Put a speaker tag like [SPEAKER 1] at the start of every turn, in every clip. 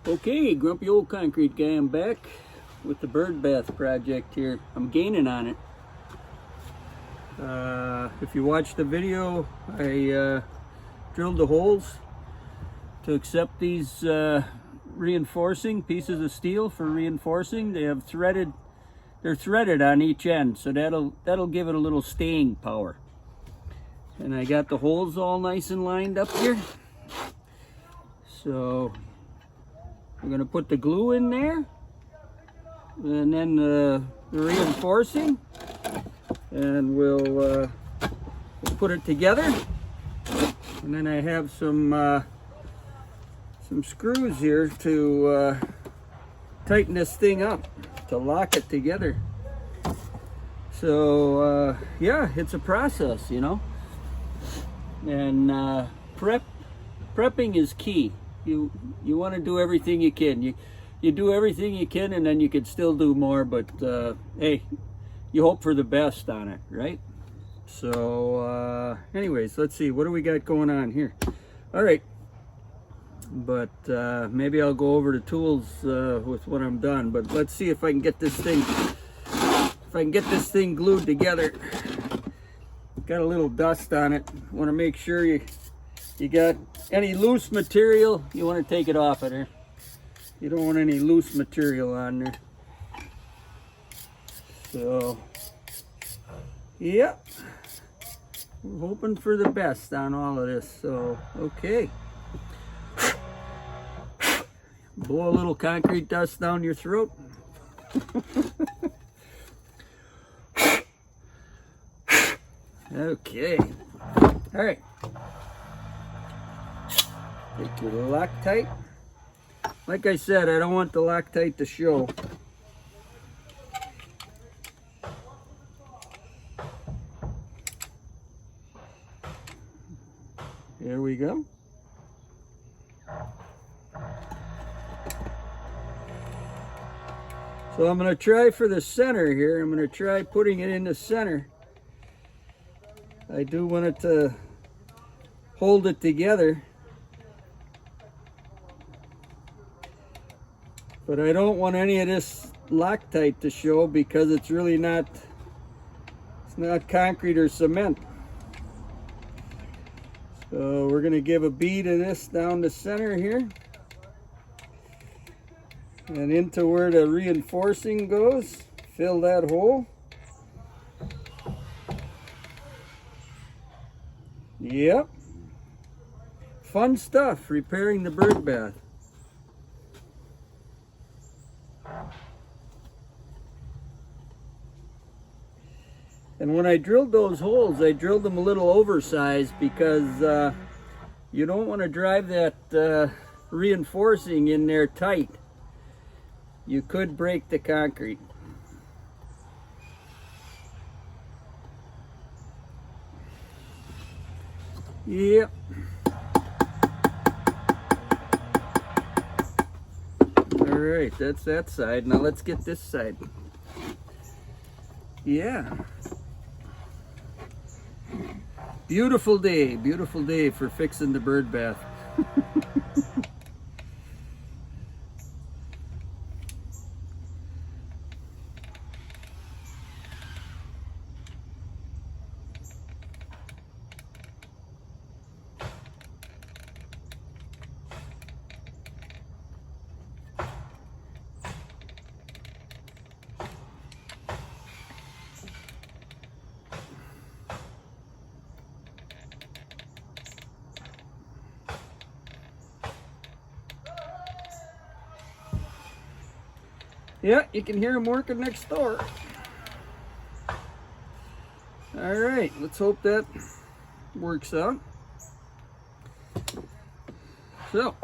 [SPEAKER 1] Okay, grumpy old concrete guy, I'm back with the bird bath project here. I'm gaining on it. If you watched the video, I drilled the holes to accept these reinforcing pieces of steel for reinforcing. They're threaded on each end, so that'll give it a little staying power. And I got the holes all nice and lined up here. So we're going to put the glue in there, and then the reinforcing, and we'll put it together. And then I have some screws here to tighten this thing up, to lock it together. So yeah, it's a process, you know. And prepping is key. You want to do everything you can. You do everything you can, and then you could still do more, but hey, you hope for the best on it, right? So anyways, let's see, what do we got going on here? All right, but maybe I'll go over the tools with when I'm done, but let's see if I can get this thing glued together. Got a little dust on it. Want to make sure you got any loose material, you want to take it off of there. You don't want any loose material on there. So yeah, we're hoping for the best on all of this. So okay, blow a little concrete dust down your throat. Okay, all right, take your Loctite. Like I said, I don't want the Loctite to show. There we go. So I'm going to try for the center here. I'm going to try putting it in the center. I do want it to hold it together, but I don't want any of this Loctite to show because it's really not, it's not concrete or cement. So we're going to give a bead of this down the center here and into where the reinforcing goes. Fill that hole. Yep. Fun stuff, repairing the bird bath. And when I drilled those holes, I drilled them a little oversized because you don't want to drive that reinforcing in there tight. You could break the concrete. Yep. All right, that's that side. Now let's get this side. Yeah. Beautiful day for fixing the bird bath. Yeah, you can hear them working next door. All right, let's hope that works out. So,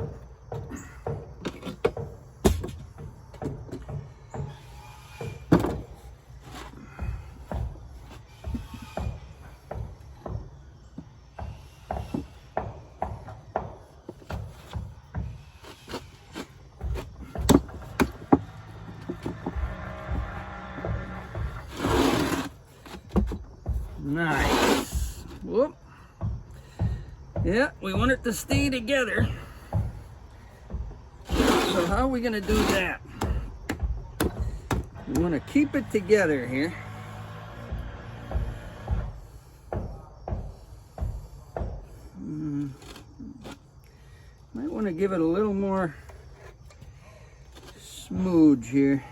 [SPEAKER 1] nice. Whoop. Yeah, we want it to stay together. So how are we gonna do that? We want to keep it together here. Might want to give it a little more smooth here.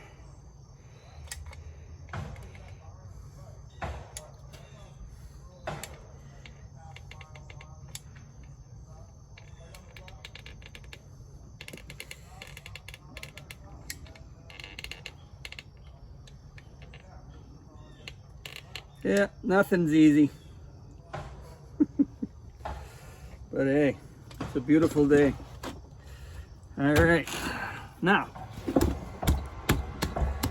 [SPEAKER 1] Yeah, nothing's easy. But hey, it's a beautiful day. All right, now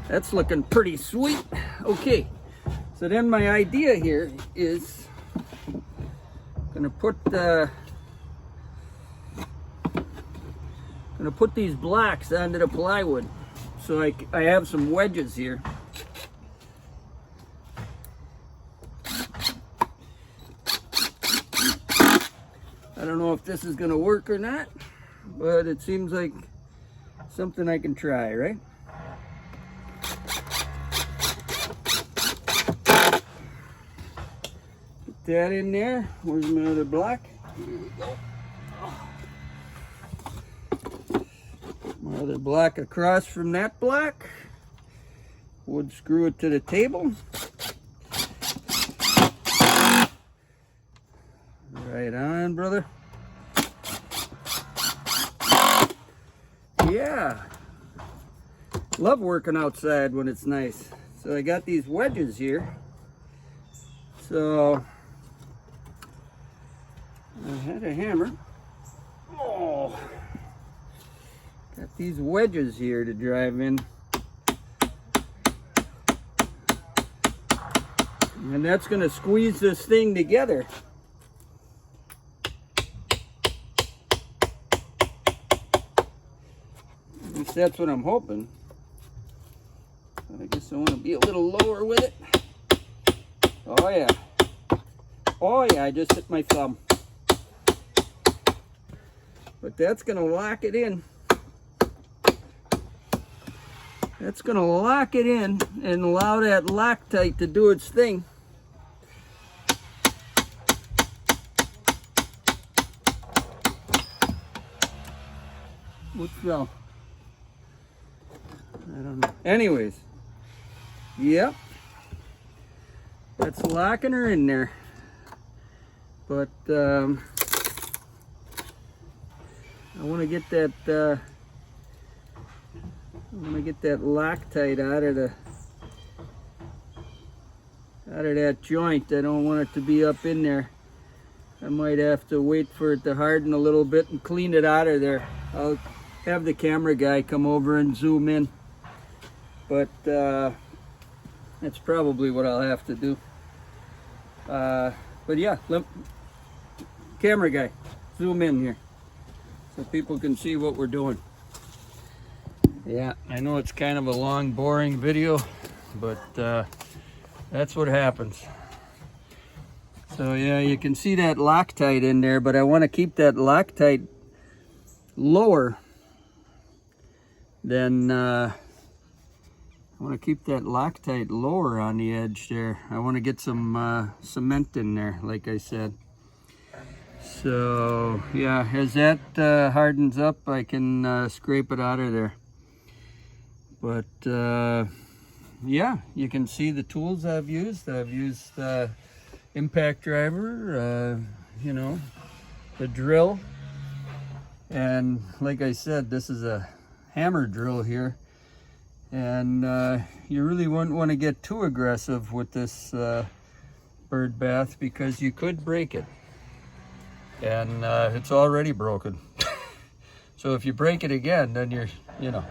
[SPEAKER 1] that's looking pretty sweet. Okay, so then my idea here is gonna put these blocks onto the plywood. So I have some wedges here. I don't know if this is gonna work or not, but it seems like something I can try, right? Put that in there. Where's my other block? Here we go. My other block across from that block. Would screw it to the table. Right on, brother. Yeah. Love working outside when it's nice. So I got these wedges here. So I had a hammer. Oh. Got these wedges here to drive in. And that's going to squeeze this thing together. At least that's what I'm hoping. But I guess I want to be a little lower with it. Oh yeah. Oh yeah, I just hit my thumb. But that's going to lock it in. That's going to lock it in and allow that Loctite to do its thing. What fell? I don't know. Anyways, yep, that's locking her in there. But I want to get that. I want to get that Loctite out of that joint. I don't want it to be up in there. I might have to wait for it to harden a little bit and clean it out of there. I'll have the camera guy come over and zoom in. But that's probably what I'll have to do. But yeah, camera guy, zoom in here so people can see what we're doing. Yeah, I know it's kind of a long, boring video, but that's what happens. So yeah, you can see that Loctite in there, but I want to keep that Loctite lower than I want to keep that Loctite lower on the edge there. I want to get some cement in there, like I said. So yeah, as that hardens up, I can scrape it out of there. But yeah, you can see the tools I've used. I've used impact driver, you know, the drill, and like I said, this is a hammer drill here, and you really wouldn't want to get too aggressive with this bird bath because you could break it, and it's already broken. So if you break it again, then you're, you know.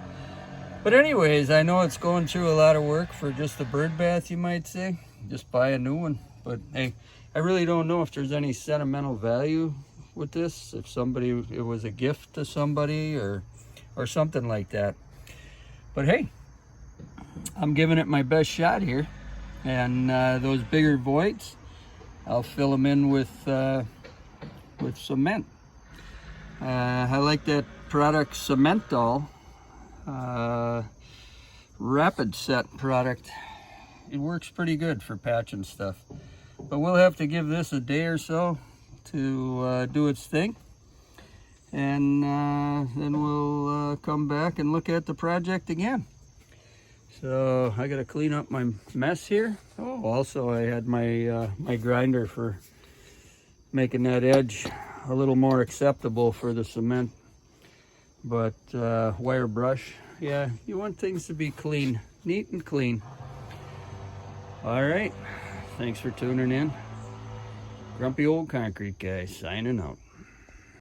[SPEAKER 1] But anyways, I know it's going through a lot of work for just a bird bath, you might say. Just buy a new one. But hey, I really don't know if there's any sentimental value with this. If it was a gift to somebody or something like that. But hey, I'm giving it my best shot here. And those bigger voids, I'll fill them in with cement. I like that product Cementol. rapid set product. It works pretty good for patching stuff, but we'll have to give this a day or so to do its thing, and then we'll come back and look at the project again. So I gotta clean up my mess here. Oh, also I had my my grinder for making that edge a little more acceptable for the cement. But wire brush, yeah, you want things to be clean, neat and clean. All right, thanks for tuning in. Grumpy Old Concrete Guy signing out.